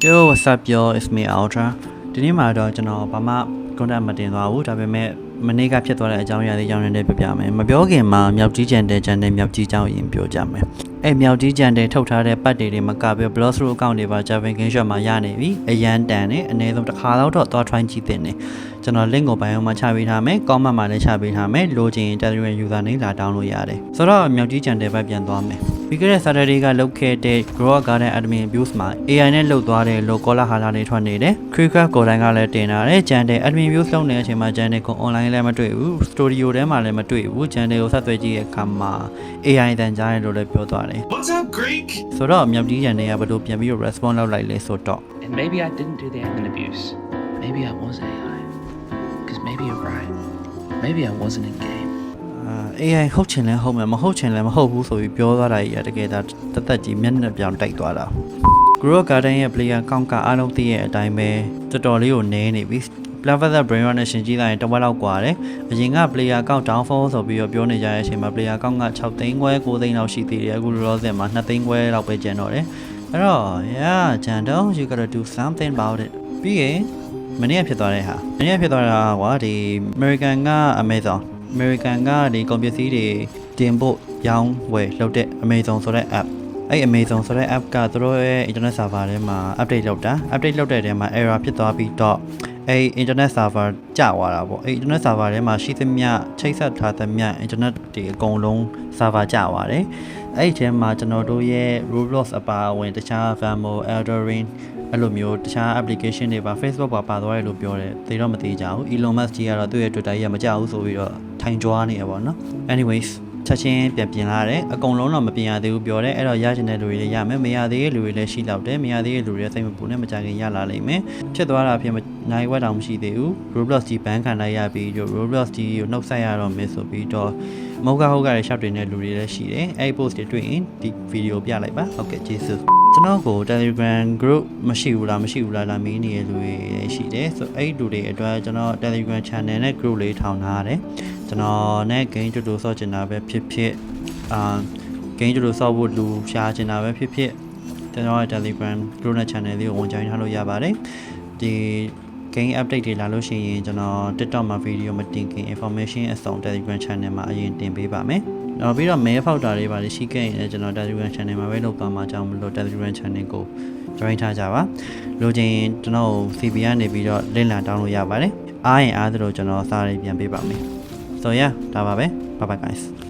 Yo what's up yo it's me Ultra ဒီနေ့မှာတော့ကျွန်တော်ဘာမှ content မတင်သွားဘူးဒါပေမဲ့မနေ့ကဖြစ်သွားတဲ့အကြောင်းအရာလေးကြောင်းနေပြပြမယ်မပြောခင်မှာမြောက်ကြီးကျန်တဲ့မြောက်ကြီးကြောင်းရင်ပြောကြမယ်အဲ့မြောက်ကြီးကျန်တဲ့ထုတ်ထားတဲ့ပတ်တွေမကပဲ blog through account တွေပါ Java screenshot မှာရနေပြီအရန်တန်နေအနည်းဆုံးတစ်ခါတော့သွား try ကြည့်သင့်တယ်ကျွန်တော် link ကို bio မှာချပေးထားမယ် comment မှာလည်းချပေးထားမယ်လိုချင် Telegram user နဲ့လာ download ရတယ်ဆိုတော့မြောက်ကြီးကျန်တဲ့ဘက်ပြန်သွားမယ်ပြီးခဲ့တဲ့ Saturday ကလုပ်ခဲ့တဲ့ Grow Garden Admin Views မှာ AI နဲ့လုပ်သွားတဲ့လို့ကောလာဟာလာတွေထွက်နေတယ် Creaker ကိုယ်တိုင်ကလည်းတင်လာတယ်ကျန်တဲ့ Admin Views လုပ်နေတဲ့အချိန်မှာကျန်တဲ့ကို online လည်းမတွေ့ဘူး Studio ထဲမှာလည်းမတွေ့ဘူးကျန်တဲ့ကိုဆက်သွယ်ကြည့်တဲ့အခါမှာ AI တန်ကြားတယ်လို့လည်းပြောသွားတယ် What's up Greek ဆိုတော့မြောက်ကြီးကျန်တဲ့ကဘယ်လိုပြန်ပြီး response လုပ်လိုက်လဲဆိုတော့ And maybe I didn't do the admin abuse. Maybe I was AI. Because maybe you're right. Maybe I wasn't in game. AI ဟုတ်ချင်လဲဟုတ်မယ်မဟုတ်ချင်လဲမဟုတ်ဘူးဆိုပြီးပြောသွားတာကြီးတကယ်ဒါတက်ကြီးမျက်နှာပြောင်တိုက်သွားတာ Grow Garden ရဲ့ player count ကအားလုံးသိရဲ့အတိုင်းပဲတော်တော်လေးကိုနည်းနေပြီ Plaver Brain Run နဲ့ရှင်ကြည့်လိုက်ရင်တစ်ဝက်လောက်กว่าတယ်အရင်က player count downfall ဆိုပြီးတော့ပြောနေကြတဲ့အချိန်မှာ player count က6သိန်းခွဲ9သိန်းလောက်ရှိသေးတယ်အခုလောလောဆယ်မှာ2သိန်းခွဲလောက်ပဲကျန်တော့တယ်အဲ့တော့ yeah ကျန်တော့ you gotta do something about it ပြီးရင်မနေ့ကဖြစ်သွားတဲ့ဟာမနေ့ကဖြစ်သွားတာကွာဒီ American က American ကဒီကွန်ပျူတာတွေတင်ဖို့ရောင်းဝယ်လုပ်တဲ့ Amazon ဆိုတဲ့ app အဲ့ Amazon ဆိုတဲ့ app ကသူတို့ရဲ့ internet server ထဲမှာ update လုပ်တဲ့ထဲမှာ error ဖြစ်သွားပြီးတော့အဲ့ internet server ကျသွားတာပေါ့အဲ့ internet server ထဲမှာရှိသမျှချိတ်ဆက်ထားသမျှ internet တွေအကုန်လုံး server ကျသွားတယ်အဲ့ဒီထဲမှာကျွန်တော်တို့ရဲ့ Roblox အပါအဝင်တခြား Vamo Elden Ring အဲ့လိုမျိုးတခြား application တွေပါ Facebook ပါသွားတယ်လို့ပြောတယ်သိတော့မသိကြဘူး Elon Musk ကြီးကတော့သူ့ရဲ့ Twitter ကြီးကမကြဘူးဆိုပြီးတော့ထိုင်ကြွားနေရပါတော့ anyways ချက်ချင်းပြင်လာတယ်အကုန်လုံးတော့မပြင်ရသေးဘူးပြောတယ်အဲ့တော့ရချင်တဲ့လူတွေလည်းရမယ်မရသေးတဲ့လူတွေလည်းရှိလောက်တယ်မရသေးတဲ့လူတွေစိတ်မပူနဲ့မကြခင်ရလာလိမ့်မယ်ဖြစ်သွားတာဖြစ်နိုင်ဝက်တောင်မရှိသေးဘူး Roblox ကြီးဘန်ခံလိုက်ရပြီး Roblox ကြီးကိုနှုတ်ဆက်ရတော့မယ်ဆိုပြီးတော့မဟုတ်ကဟုတ်ကတဲ့ shop တွေနဲ့လူတွေလည်းရှိတယ်အဲ့ post တွေတွေ့ရင်ဒီ video ပြလိုက်ပါဟုတ်ကဲ့ကျေးဇူးကျွန်တော်ကို Telegram group မရှိဘူးလားလာမင်းနေတဲ့လူတွေရှိတယ်ဆိုအဲ့လူတွေအတွက်ကျွန်တော် Telegram channel နဲ့ group လေးထောင်ထားရတယ်ကျွန်တော်နဲ့ game တူတူဆော့ချင်တာပဲဖြစ်game တူတူဆော့ဖို့လူရှားချင်တာပဲဖြစ်ကျွန်တော်ရဲ့ Telegram group နဲ့ channel လေးကိုဝင် join ထားလို့ရပါတယ်ဒီ game update တွေလာလို့ရှိရင်ကျွန်တော် TikTok မှာ video မတင်ခင် information အစုံ Telegram channel မှာအရင်တင်ပေးပါမယ်နောက်ပြီးတော့ mail ဖောက်တာတွေပါရှိခဲ့ရင်ကျွန်တော် Telegram channel မှာပဲလုပ်သွားမှာကြောင်းမလို့ Telegram channel ကို join ထားကြပါလိုချင်ကျွန်တော် CB ကနေပြီးတော့ link လာ download ရပါတယ်အားရင်အားသလိုကျွန်တော်စာရေးပြန်ပေးပါမယ်So yeah ဒါပါပဲ bye bye guys